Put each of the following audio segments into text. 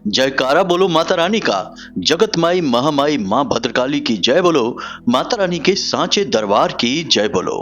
जयकारा बोलो माता रानी का। जगत माई महामाई माँ भद्रकाली की जय बोलो। माता रानी के सांचे दरबार की जय बोलो।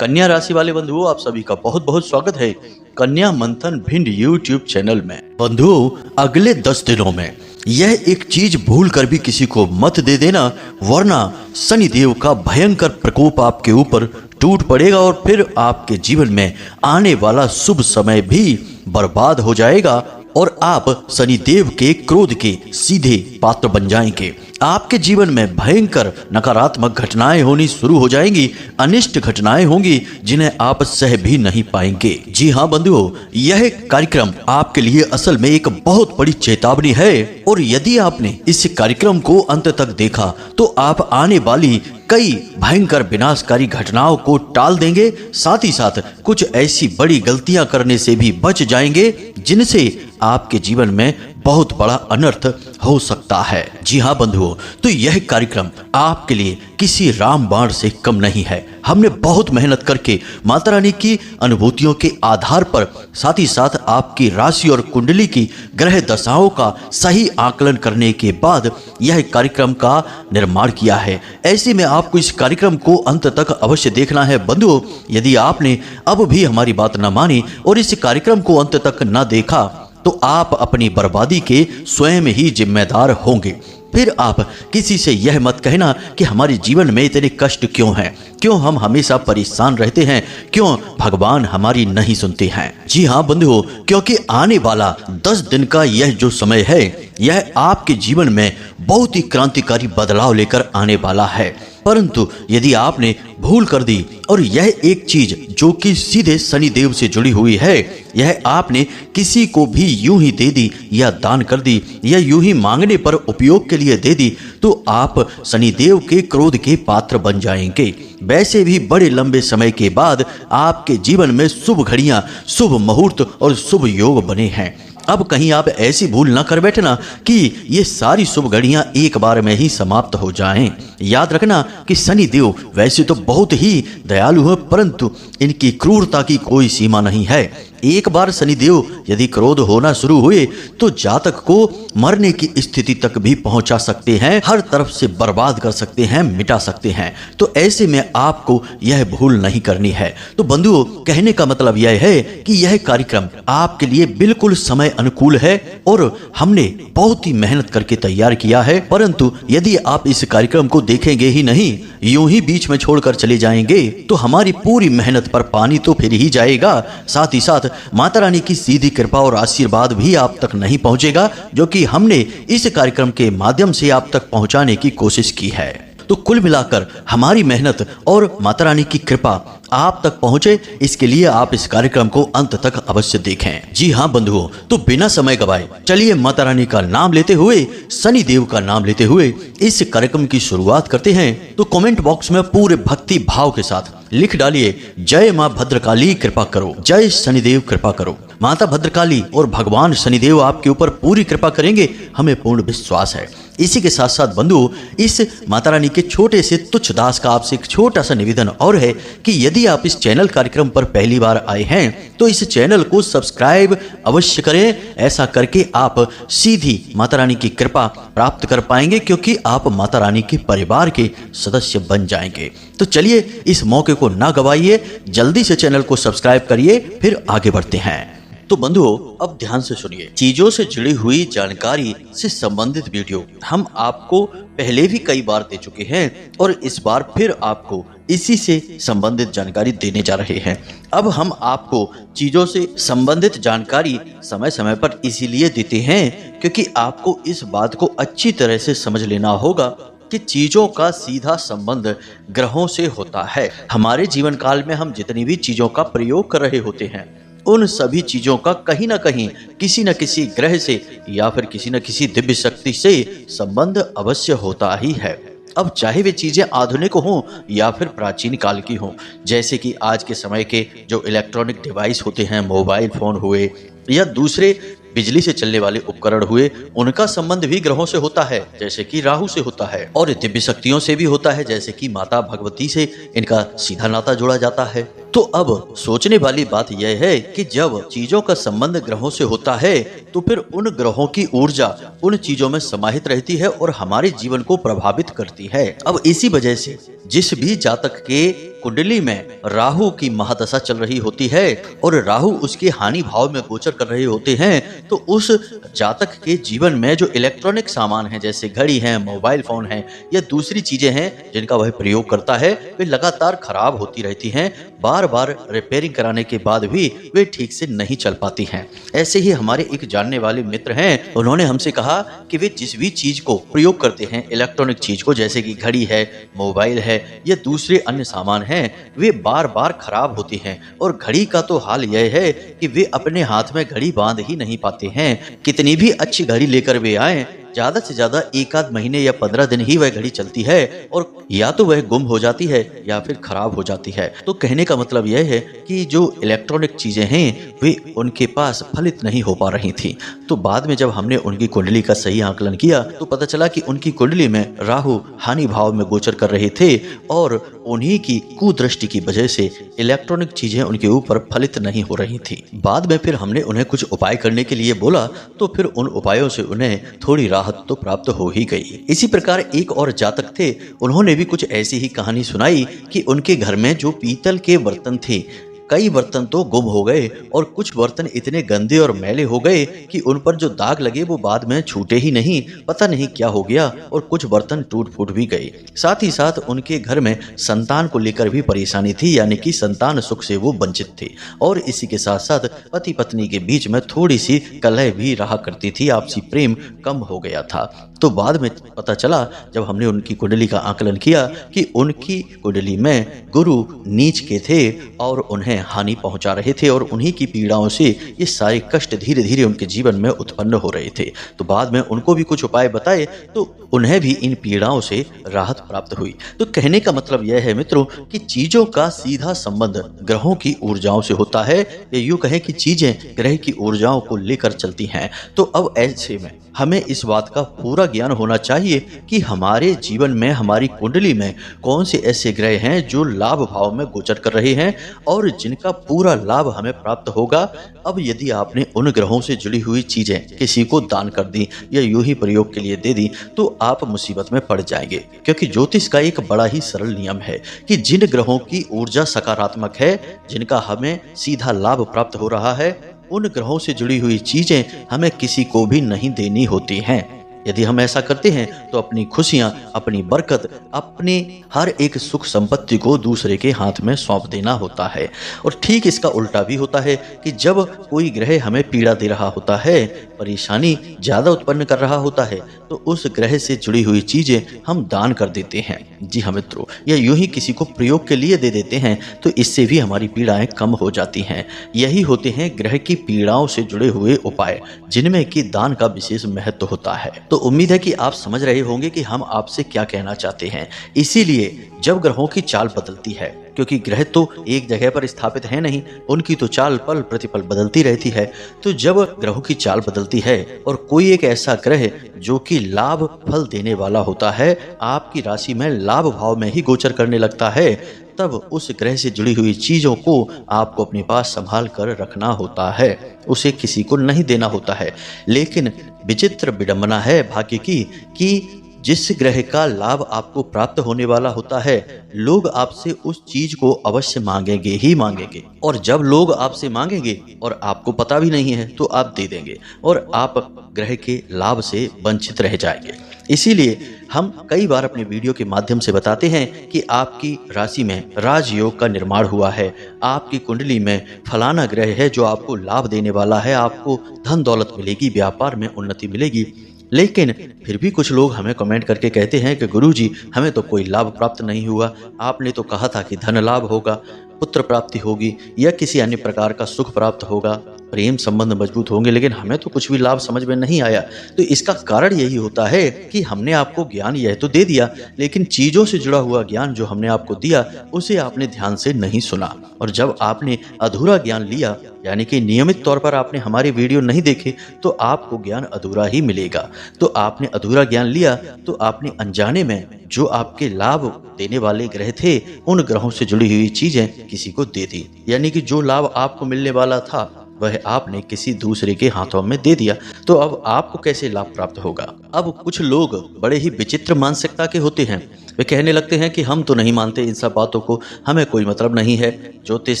कन्या राशि वाले बंधुओं, आप सभी का बहुत बहुत स्वागत है कन्या मंथन भिंड यूट्यूब चैनल में। बंधुओं, अगले 10 दिनों में यह एक चीज भूल कर भी किसी को मत दे देना, वरना शनिदेव का भयंकर प्रकोप आपके ऊपर टूट पड़ेगा और फिर आपके जीवन में आने वाला शुभ समय भी बर्बाद हो जाएगा और आप शनिदेव के क्रोध के सीधे पात्र बन जाएंगे। आपके जीवन में भयंकर नकारात्मक घटनाएं होनी शुरू हो जाएंगी, अनिष्ट घटनाएं होंगी जिन्हें आप सह भी नहीं पाएंगे। जी हाँ बंधुओं, यह कार्यक्रम आपके लिए असल में एक बहुत बड़ी चेतावनी है और यदि आपने इस कार्यक्रम को अंत तक देखा तो आप आने वाली कई भयंकर विनाशकारी घटनाओं को टाल देंगे, साथ ही साथ कुछ ऐसी बड़ी गलतियां करने से भी बच जाएंगे जिनसे आपके जीवन में बहुत बड़ा अनर्थ हो सकता है। जी हाँ बंधुओं, तो यह कार्यक्रम आपके लिए किसी रामबाण से कम नहीं है। हमने बहुत मेहनत करके माता रानी की अनुभूतियों के आधार पर, साथ ही साथ आपकी राशि और कुंडली की ग्रह दशाओं का सही आकलन करने के बाद यह कार्यक्रम का निर्माण किया है। ऐसे में आपको इस कार्यक्रम को अंत तक अवश्य देखना है बंधुओं। यदि आपने अब भी हमारी बात न मानी और इस कार्यक्रम को अंत तक न देखा तो आप अपनी बर्बादी के स्वयं ही जिम्मेदार होंगे। फिर आप किसी से यह मत कहना कि हमारे जीवन में इतने कष्ट क्यों हैं, क्यों हम हमेशा परेशान रहते हैं, क्यों भगवान हमारी नहीं सुनते हैं। जी हाँ बंधुओं, क्योंकि आने वाला 10 दिन का यह जो समय है, यह आपके जीवन में बहुत ही क्रांतिकारी बदलाव लेकर आने वाला है। परंतु यदि आपने भूल कर दी और यह एक चीज जो कि सीधे शनिदेव से जुड़ी हुई है, यह आपने किसी को भी यूं ही दे दी या दान कर दी या यूं ही मांगने पर उपयोग के लिए दे दी, तो आप शनिदेव के क्रोध के पात्र बन जाएंगे। वैसे भी बड़े लंबे समय के बाद आपके जीवन में शुभ घड़ियां, शुभ मुहूर्त और शुभ योग बने हैं। अब कहीं आप ऐसी भूल ना कर बैठना कि ये सारी शुभ घड़ियां एक बार में ही समाप्त हो जाएं। याद रखना कि शनिदेव वैसे तो बहुत ही दयालु है, परंतु इनकी क्रूरता की कोई सीमा नहीं है। एक बार शनिदेव यदि क्रोध होना शुरू हुए तो जातक को मरने की स्थिति तक भी पहुंचा सकते हैं, हर तरफ से बर्बाद कर सकते हैं, मिटा सकते हैं। तो ऐसे में आपको यह भूल नहीं करनी है। तो बंधुओं, कहने का मतलब यह है कि यह कार्यक्रम आपके लिए बिल्कुल समय अनुकूल है और हमने बहुत ही मेहनत करके तैयार किया है। परंतु यदि आप इस कार्यक्रम को देखेंगे ही नहीं, यूं ही बीच में छोड़कर चले जाएंगे, तो हमारी पूरी मेहनत पर पानी तो फिर ही जाएगा। साथ ही साथ माता रानी की सीधी कृपा और आशीर्वाद भी आप तक नहीं पहुंचेगा, जो कि हमने इस कार्यक्रम के माध्यम से आप तक पहुंचाने की कोशिश की है। तो कुल मिलाकर हमारी मेहनत और माता रानी की कृपा आप तक पहुंचे, इसके लिए आप इस कार्यक्रम को अंत तक अवश्य देखें। जी हाँ बंधुओं, तो बिना समय गवाए चलिए माता रानी का नाम लेते हुए, शनि देव का नाम लेते हुए इस कार्यक्रम की शुरुआत करते हैं। तो कमेंट बॉक्स में पूरे भक्ति भाव के साथ लिख डालिए, जय माँ भद्रकाली कृपा करो, जय शनिदेव कृपा करो। माता भद्रकाली और भगवान शनिदेव आपके ऊपर पूरी कृपा करेंगे, हमें पूर्ण विश्वास है। इसी के साथ साथ बंधुओं, इस माता रानी के छोटे से तुच्छ दास का आपसे एक छोटा सा निवेदन और है कि यदि आप इस चैनल कार्यक्रम पर पहली बार आए हैं तो इस चैनल को सब्सक्राइब अवश्य करें। ऐसा करके आप सीधी माता रानी की कृपा प्राप्त कर पाएंगे, क्योंकि आप माता रानी के परिवार के सदस्य बन जाएंगे। तो चलिए इस मौके को ना गवाइए, जल्दी से चैनल को सब्सक्राइब करिए, फिर आगे बढ़ते हैं। तो बंधुओं, अब ध्यान से सुनिए। चीजों से जुड़ी हुई जानकारी से संबंधित वीडियो हम आपको पहले भी कई बार दे चुके हैं और इस बार फिर आपको इसी से संबंधित जानकारी देने जा रहे हैं। अब हम आपको चीजों से संबंधित जानकारी समय समय पर इसीलिए देते हैं क्योंकि आपको इस बात को अच्छी तरह से समझ लेना होगा कि चीजों का सीधा संबंध ग्रहों से होता है। हमारे जीवन काल में हम जितनी भी चीजों का प्रयोग कर रहे होते हैं, उन सभी चीजों का कहीं ना कहीं किसी न किसी ग्रह से या फिर किसी न किसी दिव्य शक्ति से संबंध अवश्य होता ही है। अब चाहे वे चीजें आधुनिक हों या फिर प्राचीन काल की हों, जैसे कि आज के समय के जो इलेक्ट्रॉनिक डिवाइस होते हैं, मोबाइल फोन हुए या दूसरे बिजली से चलने वाले उपकरण हुए, उनका संबंध भी ग्रहों से होता है, जैसे कि राहु से होता है। और दिव्य शक्तियों से भी होता है, जैसे कि माता भगवती से इनका सीधा नाता जोड़ा जाता है। तो अब सोचने वाली बात यह है कि जब चीजों का संबंध ग्रहों से होता है तो फिर उन ग्रहों की ऊर्जा उन चीजों में समाहित रहती है और हमारे जीवन को प्रभावित करती है। अब इसी वजह से जिस भी जातक के कुंडली में राहु की महादशा चल रही होती है और राहु उसके हानि भाव में गोचर कर रहे होते हैं, तो उस जातक के जीवन में जो इलेक्ट्रॉनिक सामान है, जैसे घड़ी है, मोबाइल फोन है या दूसरी चीजें हैं जिनका वह प्रयोग करता है, वे लगातार खराब होती रहती हैं। बार बार रिपेयरिंग कराने के बाद भी वे ठीक से नहीं चल पाती हैं। ऐसे ही हमारे एक जानने वाले मित्र हैं, उन्होंने हमसे कहा कि वे जिस भी चीज को प्रयोग करते हैं, इलेक्ट्रॉनिक चीज को, जैसे कि घड़ी है, मोबाइल है या दूसरे अन्य सामान हैं, वे बार बार खराब होती हैं। और घड़ी का तो हाल यह है कि वे अपने हाथ में घड़ी बांध ही नहीं पाते हैं। कितनी भी अच्छी घड़ी लेकर वे आए, ज्यादा से ज्यादा एक आध महीने या 15 दिन ही वह घड़ी चलती है और या तो वह गुम हो जाती है या फिर खराब हो जाती है। तो कहने का मतलब यह है कि जो इलेक्ट्रॉनिक चीजें हैं वे उनके पास फलित नहीं हो पा रही थी। तो बाद में जब हमने उनकी कुंडली का सही आकलन किया तो पता चला कि उनकी कुंडली में राहु हानि भाव में गोचर कर रहे थे और उन्हीं की कुदृष्टि की वजह से इलेक्ट्रॉनिक चीजें उनके ऊपर फलित नहीं हो रही थी। बाद में फिर हमने उन्हें कुछ उपाय करने के लिए बोला, तो फिर उन उपायों से उन्हें थोड़ी राहत तो प्राप्त हो ही गई। इसी प्रकार एक और जातक थे, उन्होंने भी कुछ ऐसी ही कहानी सुनाई कि उनके घर में जो पीतल के बर्तन थे, कई बर्तन तो गुम हो गए और कुछ बर्तन इतने गंदे और मैले हो गए कि उन पर जो दाग लगे वो बाद में छूटे ही नहीं, पता नहीं क्या हो गया, और कुछ बर्तन टूट फूट भी गए। साथ ही साथ उनके घर में संतान को लेकर भी परेशानी थी, यानी कि संतान सुख से वो वंचित थे। और इसी के साथ साथ पति पत्नी के बीच में थोड़ी सी कलह भी रहा करती थी, आपसी प्रेम कम हो गया था। तो बाद में पता चला जब हमने उनकी कुंडली का आकलन किया कि उनकी कुंडली में गुरु नीच के थे और उन्हें हानि पहुंचा रहे थे और उन्हीं की पीड़ाओं से ये सारे कष्ट धीरे धीरे उनके जीवन में उत्पन्न हो रहे थे। तो बाद में उनको भी कुछ उपाय बताए तो उन्हें भी इन पीड़ाओं से राहत प्राप्त हुई। तो कहने का मतलब यह है मित्रों कि चीजों का सीधा संबंध ग्रहों की ऊर्जाओं से होता है, या यूं कहें कि चीजें ग्रह की ऊर्जाओं को लेकर चलती हैं। तो अब ऐसे में हमें इस बात का पूरा ज्ञान होना चाहिए कि हमारे जीवन में, हमारी कुंडली में कौन से ऐसे ग्रह हैं जो लाभ भाव में गोचर कर रहे हैं और जिनका पूरा लाभ हमें प्राप्त होगा। अब यदि आपने उन ग्रहों से जुड़ी हुई चीजें किसी को दान कर दी या यूं ही प्रयोग के लिए दे दी तो आप मुसीबत में पड़ जाएंगे, क्योंकि ज्योतिष का एक बड़ा ही सरल नियम है कि जिन ग्रहों की ऊर्जा सकारात्मक है, जिनका हमें सीधा लाभ प्राप्त हो रहा है, उन ग्रहों से जुड़ी हुई चीजें हमें किसी को भी नहीं देनी होती हैं। यदि हम ऐसा करते हैं तो अपनी खुशियां, अपनी बरकत, अपनी हर एक सुख संपत्ति को दूसरे के हाथ में सौंप देना होता है। और ठीक इसका उल्टा भी होता है कि जब कोई ग्रह हमें पीड़ा दे रहा होता है, परेशानी ज्यादा उत्पन्न कर रहा होता है, तो उस ग्रह से जुड़ी हुई चीजें हम दान कर देते हैं। जी हाँ मित्रों, या यूं ही किसी को प्रयोग के लिए दे देते हैं तो इससे भी हमारी पीड़ाएं कम हो जाती हैं। यही होते हैं ग्रह की पीड़ाओं से जुड़े हुए उपाय, जिनमें कि दान का विशेष महत्व होता है। तो उम्मीद है कि आप समझ रहे होंगे कि हम आपसे क्या कहना चाहते हैं। इसीलिए जब ग्रहों की चाल बदलती है, क्योंकि ग्रह तो एक जगह पर स्थापित है नहीं, उनकी तो चाल पल प्रतिपल बदलती रहती है। तो जब ग्रहों की चाल बदलती है और कोई एक ऐसा ग्रह जो कि लाभ फल देने वाला होता है आपकी राशि में लाभ भाव में ही गोचर करने लगता है, तब उस ग्रह से जुड़ी हुई चीजों को आपको अपने पास संभाल कर रखना होता है, उसे किसी को नहीं देना होता है। लेकिन विचित्र विडंबना है भाग्य की कि जिस ग्रह का लाभ आपको प्राप्त होने वाला होता है, लोग आपसे उस चीज को अवश्य मांगेंगे ही मांगेंगे। और जब लोग आपसे मांगेंगे और आपको पता भी नहीं है तो आप दे देंगे और आप ग्रह के लाभ से वंचित रह जाएंगे। इसीलिए हम कई बार अपने वीडियो के माध्यम से बताते हैं कि आपकी राशि में राजयोग का निर्माण हुआ है, आपकी कुंडली में फलाना ग्रह है जो आपको लाभ देने वाला है, आपको धन दौलत मिलेगी, व्यापार में उन्नति मिलेगी। लेकिन फिर भी कुछ लोग हमें कमेंट करके कहते हैं कि गुरुजी हमें तो कोई लाभ प्राप्त नहीं हुआ, आपने तो कहा था कि धन लाभ होगा, पुत्र प्राप्ति होगी या किसी अन्य प्रकार का सुख प्राप्त होगा, प्रेम संबंध मजबूत होंगे, लेकिन हमें तो कुछ भी लाभ समझ में नहीं आया। तो इसका कारण यही होता है कि हमने आपको ज्ञान यह तो दे दिया, लेकिन चीजों से जुड़ा हुआ ज्ञान जो हमने आपको दिया उसे आपने ध्यान से नहीं सुना। और जब आपने अधूरा ज्ञान लिया, यानी कि नियमित तौर पर आपने हमारे वीडियो नहीं देखे, तो आपको ज्ञान अधूरा ही मिलेगा। तो आपने अधूरा ज्ञान लिया तो आपने अनजाने में जो आपके लाभ देने वाले ग्रह थे, उन ग्रहों से जुड़ी हुई चीजें किसी को दे दी, यानी कि जो लाभ आपको मिलने वाला था वह आपने किसी दूसरे के हाथों में दे दिया। तो अब आपको कैसे लाभ प्राप्त होगा? अब कुछ लोग बड़े ही विचित्र मानसिकता के होते हैं। वे कहने लगते हैं कि हम तो नहीं मानते इन सब बातों को, हमें कोई मतलब नहीं है ज्योतिष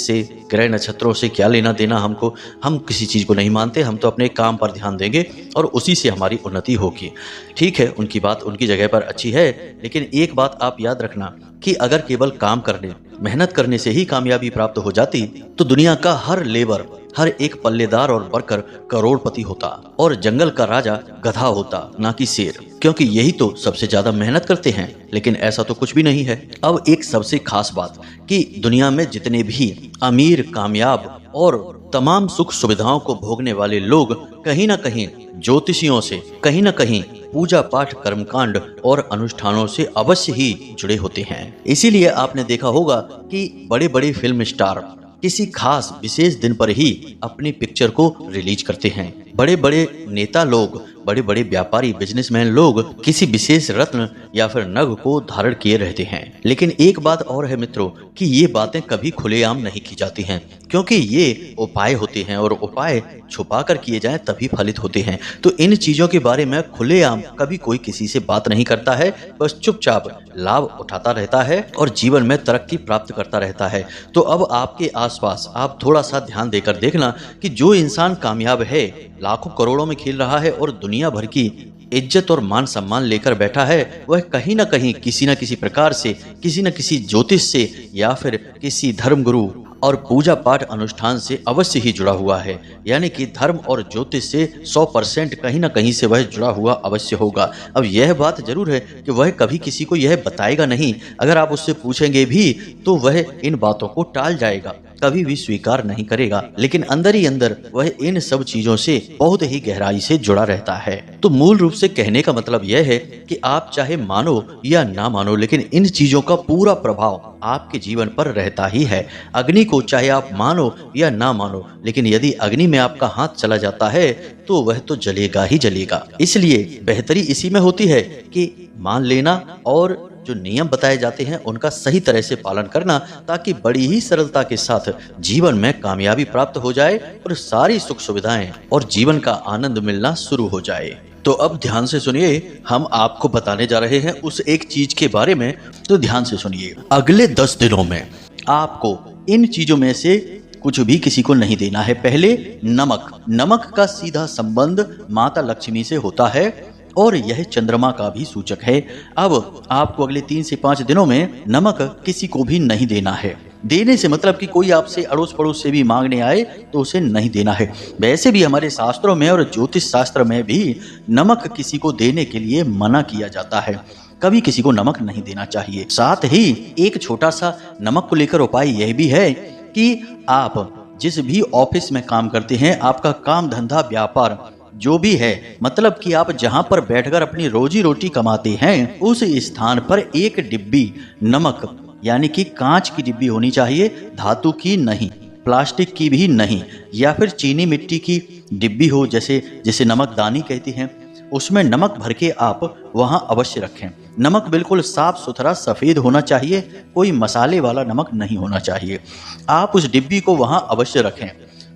से, ग्रह नक्षत्रों से क्या लेना देना हमको, हम किसी चीज़ को नहीं मानते, हम तो अपने काम पर ध्यान देंगे और उसी से हमारी उन्नति होगी। ठीक है, उनकी बात उनकी जगह पर अच्छी है, लेकिन एक बात आप याद रखना कि अगर केवल काम करने, मेहनत करने से ही कामयाबी प्राप्त हो जाती तो दुनिया का हर लेबर, हर एक पल्लेदार और वर्कर करोड़पति होता और जंगल का राजा गधा होता, ना कि शेर, क्योंकि यही तो सबसे ज्यादा मेहनत करते हैं। लेकिन ऐसा तो कुछ भी नहीं है। अब एक सबसे खास बात कि दुनिया में जितने भी अमीर, कामयाब और तमाम सुख सुविधाओं को भोगने वाले लोग कहीं ना कहीं ज्योतिषियों से, कहीं ना कहीं पूजा पाठ, कर्मकांड और अनुष्ठानों से अवश्य ही जुड़े होते हैं। इसीलिए आपने देखा होगा कि बड़े बड़े फिल्म स्टार किसी खास विशेष दिन पर ही अपनी पिक्चर को रिलीज करते हैं। बड़े बड़े नेता लोग, बड़े बड़े व्यापारी, बिजनेसमैन लोग किसी विशेष रत्न या फिर नग को धारण किए रहते हैं। लेकिन एक बात और है मित्रों कि ये बातें कभी खुलेआम नहीं की जाती हैं, क्योंकि ये उपाय होते हैं और उपाय छुपा कर किए जाएं तभी फलित होते हैं। तो इन चीजों के बारे में खुलेआम कभी कोई किसी से बात नहीं करता है, बस चुपचाप लाभ उठाता रहता है और जीवन में तरक्की प्राप्त करता रहता है। तो अब आपके आसपास आप थोड़ा सा ध्यान देकर देखना कि जो इंसान कामयाब है, लाखों करोड़ों में खेल रहा है और दुनिया भर की इज्जत और मान सम्मान लेकर बैठा है, वह कहीं ना कहीं किसी न किसी प्रकार से, किसी न किसी ज्योतिष से या फिर किसी धर्मगुरु और पूजा पाठ अनुष्ठान से अवश्य ही जुड़ा हुआ है। यानी कि धर्म और ज्योतिष से 100% कहीं ना कहीं से वह जुड़ा हुआ अवश्य होगा। अब यह बात जरूर है कि वह कभी किसी को यह बताएगा नहीं। अगर आप उससे पूछेंगे भी तो वह इन बातों को टाल जाएगा, कभी भी स्वीकार नहीं करेगा, लेकिन अंदर ही अंदर वह इन सब चीजों से बहुत ही गहराई से जुड़ा रहता है। तो मूल रूप से कहने का मतलब यह है कि आप चाहे मानो या ना मानो, लेकिन इन चीजों का पूरा प्रभाव आपके जीवन पर रहता ही है। अग्नि को चाहे आप मानो या ना मानो, लेकिन यदि अग्नि में आपका हाथ चला जाता है तो वह तो जलेगा ही जलेगा। इसलिए बेहतरी इसी में होती है कि मान लेना और जो नियम बताए जाते हैं उनका सही तरह से पालन करना, ताकि बड़ी ही सरलता के साथ जीवन में कामयाबी प्राप्त हो जाए और सारी सुख सुविधाएं और जीवन का आनंद मिलना शुरू हो जाए। तो अब ध्यान से सुनिए, हम आपको बताने जा रहे हैं उस एक चीज के बारे में। तो ध्यान से सुनिए, अगले 10 दिनों में आपको इन चीजों में से कुछ भी किसी को नहीं देना है। पहले नमक का सीधा संबंध माता लक्ष्मी से होता है और यह चंद्रमा का भी सूचक है। अब आपको अगले 3 से 5 दिनों में नमक किसी को भी नहीं देना है। देने से मतलब कि कोई आपसे अड़ोस पड़ोस से भी मांगने आए तो उसे नहीं देना है। वैसे भी हमारे शास्त्रों में और ज्योतिष शास्त्र में भी नमक किसी को देने के लिए मना किया जाता है। कभी किसी को नमक नहीं देना चाहिए। साथ ही एक छोटा सा नमक को लेकर उपाय यह भी है कि आप जिस भी ऑफिस में काम करते हैं, आपका काम धंधा व्यापार जो भी है, मतलब कि आप जहां पर बैठकर अपनी रोजी रोटी कमाते हैं, उस स्थान पर एक डिब्बी नमक, यानी कि कांच की डिब्बी होनी चाहिए, धातु की नहीं, प्लास्टिक की भी नहीं, या फिर चीनी मिट्टी की डिब्बी हो, जैसे नमकदानी कहती हैं, उसमें नमक भर के आप वहां अवश्य रखें। नमक बिल्कुल साफ सुथरा सफ़ेद होना चाहिए, कोई मसाले वाला नमक नहीं होना चाहिए। आप उस डिब्बी को वहां अवश्य रखें।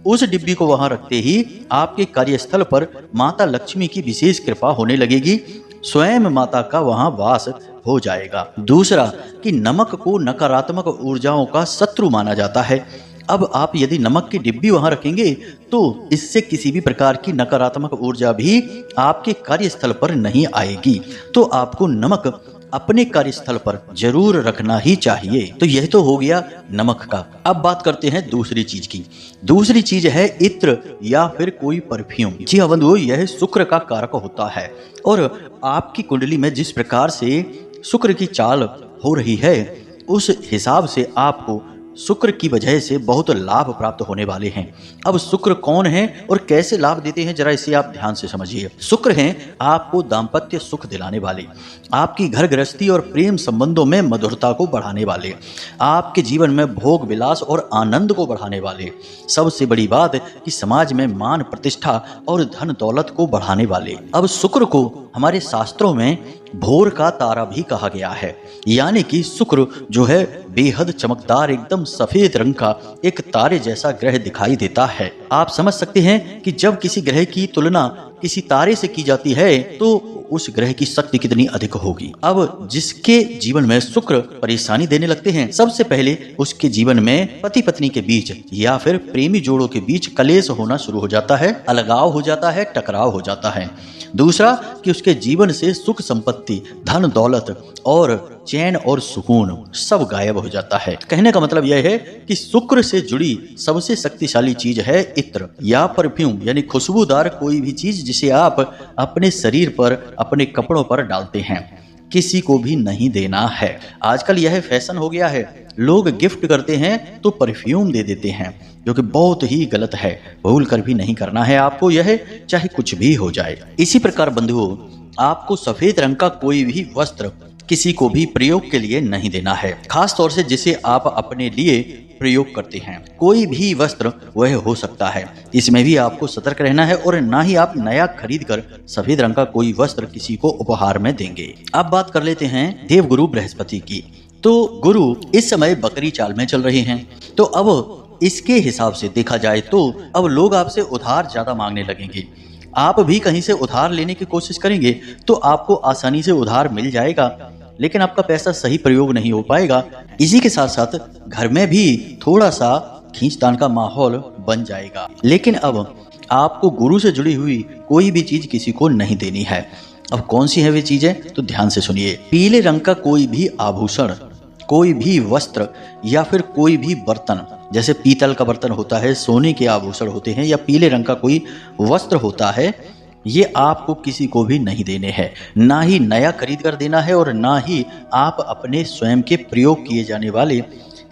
उस डिब्बी को वहां रखते ही आपके कार्यस्थल पर माता लक्ष्मी की विशेष कृपा होने लगेगी, स्वयं माता का वहां वास हो जाएगा। दूसरा कि नमक को नकारात्मक ऊर्जाओं का शत्रु माना जाता है। अब आप यदि नमक की डिब्बी वहां रखेंगे तो इससे किसी भी प्रकार की नकारात्मक ऊर्जा भी आपके कार्यस्थल पर नहीं आएगी। तो आपको नमक अपने कार्यस्थल पर जरूर रखना ही चाहिए। तो यह तो हो गया नमक का। अब बात करते हैं दूसरी चीज की। दूसरी चीज है इत्र या फिर कोई परफ्यूम। जी हाँ बंधुओं, यह शुक्र का कारक होता है और आपकी कुंडली में जिस प्रकार से शुक्र की चाल हो रही है, उस हिसाब से आपको शुक्र की वजह से बहुत लाभ प्राप्त होने वाले हैं। अब शुक्र कौन है और कैसे लाभ देते हैं, जरा इसे आप ध्यान से समझिए। शुक्र हैं आपको दाम्पत्य सुख दिलाने वाले, आपकी घर गृहस्थी और प्रेम संबंधों में मधुरता को बढ़ाने वाले, आपके जीवन में भोग विलास और आनंद को बढ़ाने वाले, सबसे बड़ी बात कि समाज में मान प्रतिष्ठा और धन दौलत को बढ़ाने वाले। अब शुक्र को हमारे शास्त्रों में भोर का तारा भी कहा गया है, यानी कि शुक्र जो है बेहद चमकदार एकदम सफेद रंग का एक तारे जैसा ग्रह दिखाई देता है। आप समझ सकते हैं कि जब किसी ग्रह की तुलना किसी तारे से की जाती है तो उस ग्रह की शक्ति कितनी अधिक होगी। अब जिसके जीवन में शुक्र परेशानी देने लगते हैं, सबसे पहले उसके जीवन में पति पत्नी के बीच या फिर प्रेमी जोड़ों के बीच कलेश होना शुरू हो जाता है, अलगाव हो जाता है, टकराव हो जाता है। दूसरा कि उसके जीवन से सुख संपत्ति, धन दौलत और चैन और सुकून सब गायब हो जाता है। कहने का मतलब यह है कि शुक्र से जुड़ी सबसे शक्तिशाली चीज है इत्र या परफ्यूम, यानी खुशबूदार कोई भी चीज जिसे आप अपने शरीर पर, अपने कपड़ों पर डालते हैं, किसी को भी नहीं देना है। आजकल यह फैशन हो गया है, लोग गिफ्ट करते हैं तो परफ्यूम दे देते हैं, जो कि बहुत ही गलत है। भूल कर भी नहीं करना है आपको यह, चाहे कुछ भी हो जाए। इसी प्रकार बंधुओं, आपको सफेद रंग का कोई भी वस्त्र किसी को भी प्रयोग के लिए नहीं देना है, खास तौर से जिसे आप अपने लिए प्रयोग करते हैं। कोई भी वस्त्र वह हो सकता है, इसमें भी आपको सतर्क रहना है और ना ही आप नया खरीद कर सफेद रंग का कोई वस्त्र किसी को उपहार में देंगे। अब बात कर लेते हैं देवगुरु बृहस्पति की। तो गुरु इस समय बकरी चाल में चल रहे हैं, तो अब इसके हिसाब से देखा जाए तो अब लोग आपसे उधार ज्यादा मांगने लगेंगे। आप भी कहीं से उधार लेने की कोशिश करेंगे तो आपको आसानी से उधार मिल जाएगा, लेकिन आपका पैसा सही प्रयोग नहीं हो पाएगा। इसी के साथ साथ घर में भी थोड़ा सा खींचतान का माहौल बन जाएगा। लेकिन अब आपको गुरु से जुड़ी हुई कोई भी चीज किसी को नहीं देनी है। अब कौन सी है वे चीजें, तो ध्यान से सुनिए। पीले रंग का कोई भी आभूषण, कोई भी वस्त्र या फिर कोई भी बर्तन, जैसे पीतल का बर्तन होता है, सोने के आभूषण होते हैं या पीले रंग का कोई वस्त्र होता है, ये आपको किसी को भी नहीं देने हैं। ना ही नया खरीद कर देना है और ना ही आप अपने स्वयं के प्रयोग किए जाने वाले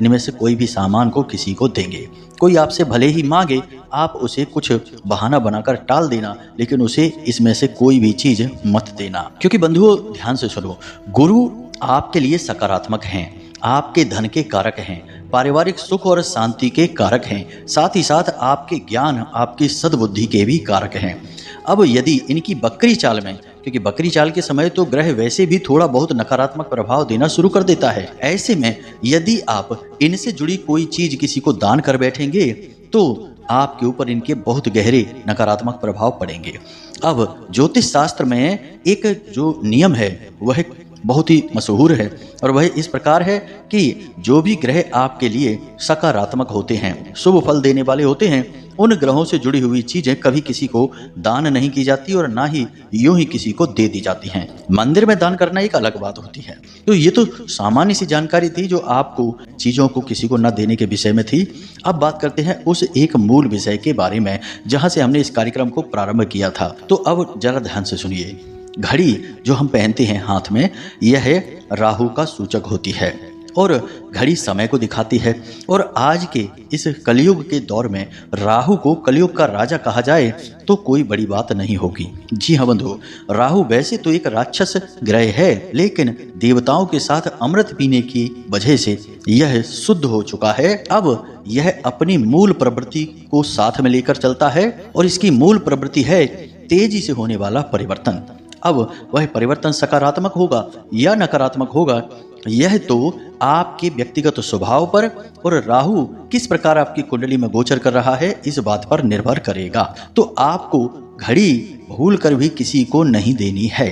इनमें से कोई भी सामान को किसी को देंगे। कोई आपसे भले ही मांगे, आप उसे कुछ बहाना बनाकर टाल देना, लेकिन उसे इसमें से कोई भी चीज मत देना। क्योंकि बंधुओं ध्यान से सुनो, गुरु आपके लिए सकारात्मक हैं, आपके धन के कारक हैं, पारिवारिक सुख और शांति के कारक हैं, साथ ही साथ आपके ज्ञान, आपकी सद्बुद्धि के भी कारक हैं। अब यदि इनकी बकरी चाल में, क्योंकि बकरी चाल के समय तो ग्रह वैसे भी थोड़ा बहुत नकारात्मक प्रभाव देना शुरू कर देता है, ऐसे में यदि आप इनसे जुड़ी कोई चीज किसी को दान कर बैठेंगे तो आपके ऊपर इनके बहुत गहरे नकारात्मक प्रभाव पड़ेंगे। अब ज्योतिष शास्त्र में एक जो नियम है वह बहुत ही मशहूर है और वह इस प्रकार है कि जो भी ग्रह आपके लिए सकारात्मक होते हैं, शुभ फल देने वाले होते हैं, उन ग्रहों से जुड़ी हुई चीजें कभी किसी को दान नहीं की जाती और ना ही यूं ही किसी को दे दी जाती हैं। मंदिर में दान करना एक अलग बात होती है। तो ये तो सामान्य सी जानकारी थी जो आपको चीजों को किसी को न देने के विषय में थी। अब बात करते हैं उस एक मूल विषय के बारे में जहां से हमने इस कार्यक्रम को प्रारंभ किया था। तो अब जरा ध्यान से सुनिए। घड़ी जो हम पहनते हैं हाथ में, यह राहु का सूचक होती है और घड़ी समय को दिखाती है। और आज के इस कलयुग के दौर में राहु को कलयुग का राजा कहा जाए तो कोई बड़ी बात नहीं होगी। जी हाँ बंधु, राहु वैसे तो एक राक्षस ग्रह है, लेकिन देवताओं के साथ अमृत पीने की वजह से यह शुद्ध हो चुका है। अब यह अपनी मूल प्रवृत्ति को साथ में लेकर चलता है और इसकी मूल प्रवृत्ति है तेजी से होने वाला परिवर्तन। अब वह परिवर्तन सकारात्मक होगा या नकारात्मक होगा, यह तो आपके व्यक्तिगत स्वभाव पर और राहु किस प्रकार आपकी कुंडली में गोचर कर रहा है इस बात पर निर्भर करेगा। तो आपको घड़ी भूल कर भी किसी को नहीं देनी है।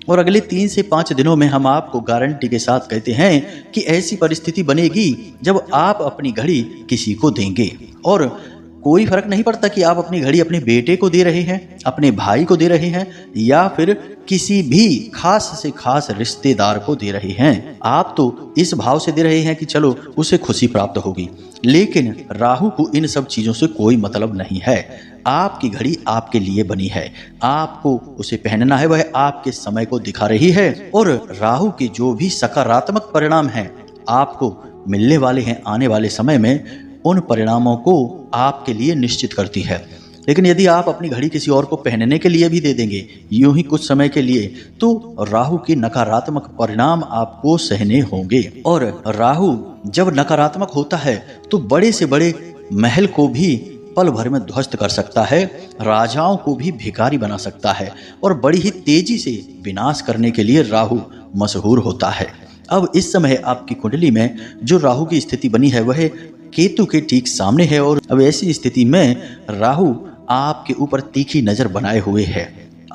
और अगले 3 से 5 दिनों में हम आपको गारंटी के साथ कहते हैं कि ऐसी परिस्थिति बनेगी जब आप अपनी घड़ी किसी को देंगे। और कोई फर्क नहीं पड़ता कि आप अपनी घड़ी अपने बेटे को दे रहे हैं, अपने भाई को दे रहे हैं या फिर किसी भी खास से खास रिश्तेदार को दे रहे हैं। आप तो इस भाव से दे रहे हैं कि चलो उसे खुशी प्राप्त होगी, लेकिन राहु को इन सब चीजों से कोई मतलब नहीं है। आपकी घड़ी आपके लिए बनी है, आपको उसे पहनना है, वह आपके समय को दिखा रही है। और राहु के जो भी सकारात्मक परिणाम हैं आपको मिलने वाले हैं आने वाले समय में, उन परिणामों को आपके लिए निश्चित करती है। लेकिन यदि आप अपनी घड़ी किसी और को पहनने के लिए भी दे देंगे यूं ही कुछ समय के लिए, तो राहु के नकारात्मक परिणाम आपको सहने होंगे। और राहु जब नकारात्मक होता है तो बड़े से बड़े महल को भी पल भर में ध्वस्त कर सकता है, राजाओं को भी भिखारी बना सकता है और बड़ी ही तेजी से विनाश करने के लिए राहु मशहूर होता है। अब इस समय आपकी कुंडली में जो राहु की स्थिति बनी है वह केतु के ठीक सामने है और अब ऐसी स्थिति में राहु आपके ऊपर तीखी नजर बनाए हुए है।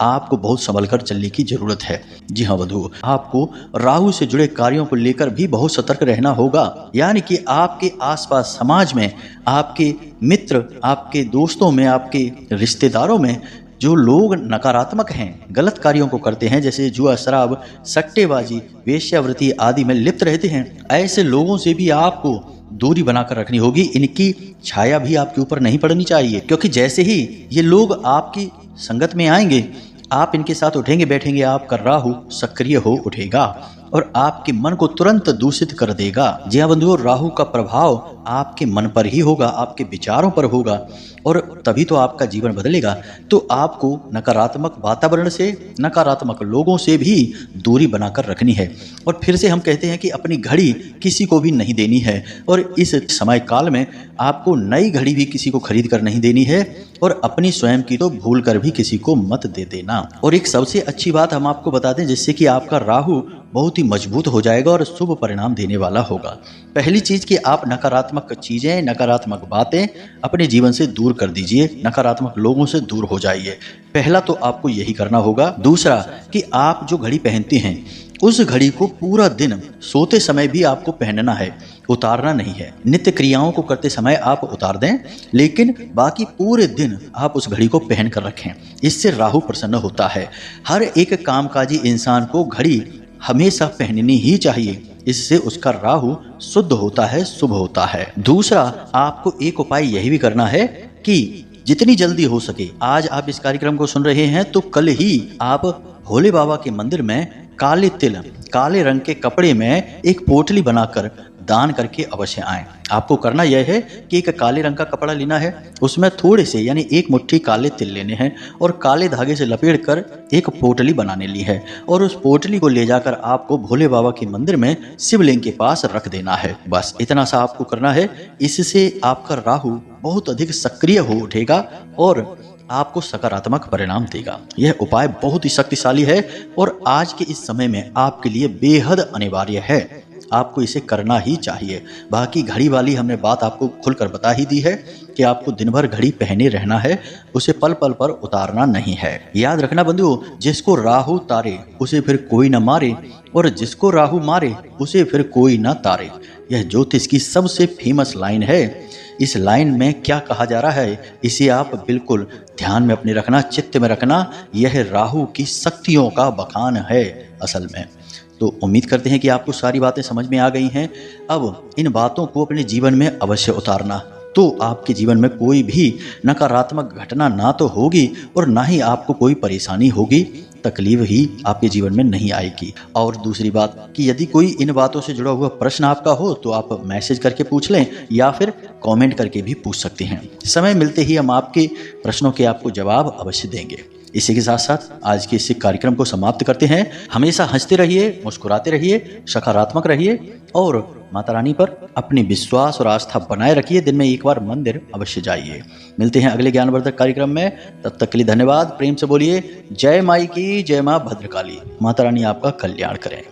आपको बहुत संभल कर चलने की जरूरत है। जी हाँ बंधु, आपको राहु से जुड़े कार्यों को लेकर भी बहुत सतर्क रहना होगा। यानी कि आपके आसपास समाज में, आपके मित्र, आपके दोस्तों में, आपके रिश्तेदारों में जो लोग नकारात्मक हैं, गलत कार्यों को करते हैं, जैसे जुआ, शराब, सट्टेबाजी, वेश्यावृत्ति आदि में लिप्त रहते हैं, ऐसे लोगों से भी आपको दूरी बनाकर रखनी होगी। इनकी छाया भी आपके ऊपर नहीं पड़नी चाहिए, क्योंकि जैसे ही ये लोग आपकी संगत में आएंगे, आप इनके साथ उठेंगे बैठेंगे, आपका राहु सक्रिय हो उठेगा और आपके मन को तुरंत दूषित कर देगा। जी हाँ बंधुओं, राहु का प्रभाव आपके मन पर ही होगा, आपके विचारों पर होगा और तभी तो आपका जीवन बदलेगा। तो आपको नकारात्मक वातावरण से, नकारात्मक लोगों से भी दूरी बनाकर रखनी है। और फिर से हम कहते हैं कि अपनी घड़ी किसी को भी नहीं देनी है और इस समय काल में आपको नई घड़ी भी किसी को खरीद कर नहीं देनी है और अपनी स्वयं की तो भूल कर भी किसी को मत दे देना। और एक सबसे अच्छी बात हम आपको बता दें, जिससे कि आपका राहु बहुत ही मजबूत हो जाएगा और शुभ परिणाम देने वाला होगा। पहली चीज कि आप नकारात्मक चीजें, नकारात्मक बातें अपने जीवन से दूर कर दीजिए, नकारात्मक लोगों से दूर हो जाइए। पहला तो आपको यही करना होगा। दूसरा कि आप जो घड़ी पहनते हैं उस घड़ी को पूरा दिन सोते समय भी आपको पहनना है, उतारना नहीं है। नित्य क्रियाओं को करते समय आप उतार दें, लेकिन बाकी पूरे दिन आप उस घड़ी को पहन कर रखें। इससे राहु प्रसन्न होता है। हर एक कामकाजी इंसान को घड़ी हमेशा पहननी ही चाहिए, इससे उसका राहु शुद्ध होता है, शुभ होता है। दूसरा, आपको एक उपाय यही भी करना है कि जितनी जल्दी हो सके, आज आप इस कार्यक्रम को सुन रहे हैं तो कल ही आप भोले बाबा के मंदिर में काले तिल, काले रंग के कपड़े में एक पोटली बनाकर दान करके अवश्य आएं। आपको करना यह है कि एक काले रंग का कपड़ा लेना है, उसमें थोड़े से यानी एक मुट्ठी काले तिल लेने हैं और काले धागे से लपेट कर एक पोटली बनाने ली है और उस पोटली को ले जाकर आपको भोले बाबा के मंदिर में शिवलिंग के पास रख देना है। बस इतना सा आपको करना है। इससे आपका राहु बहुत अधिक सक्रिय हो उठेगा और आपको सकारात्मक परिणाम देगा। यह उपाय बहुत ही शक्तिशाली है और आज के इस समय में आपके लिए बेहद अनिवार्य है। आपको इसे करना ही चाहिए। बाकी घड़ी वाली हमने बात आपको खुलकर बता ही दी है कि आपको दिन भर घड़ी पहने रहना है, उसे पल पल पर उतारना नहीं है। याद रखना बंधुओं, जिसको राहु तारे उसे फिर कोई न मारे और जिसको राहु मारे उसे फिर कोई न तारे। यह ज्योतिष की सबसे फेमस लाइन है। इस लाइन में क्या कहा जा रहा है, इसे आप बिल्कुल ध्यान में अपने रखना, चित्त में रखना। यह राहु की शक्तियों का बखान है असल में। तो उम्मीद करते हैं कि आपको सारी बातें समझ में आ गई हैं। अब इन बातों को अपने जीवन में अवश्य उतारना, तो आपके जीवन में कोई भी नकारात्मक घटना ना तो होगी और ना ही आपको कोई परेशानी होगी, तकलीफ ही आपके जीवन में नहीं आएगी। और दूसरी बात कि यदि कोई इन बातों से जुड़ा हुआ प्रश्न आपका हो तो आप मैसेज करके पूछ लें या फिर कमेंट करके भी पूछ सकते हैं। समय मिलते ही हम आपके प्रश्नों के आपको जवाब अवश्य देंगे। इसी के साथ साथ आज के इस कार्यक्रम को समाप्त करते हैं। हमेशा हंसते रहिए, मुस्कुराते रहिए, सकारात्मक रहिए और माता रानी पर अपनी विश्वास और आस्था बनाए रखिए। दिन में एक बार मंदिर अवश्य जाइए। मिलते हैं अगले ज्ञानवर्धक कार्यक्रम में, तब तक के लिए धन्यवाद। प्रेम से बोलिए जय माई की, जय माँ भद्रकाली। माता रानी आपका कल्याण करें।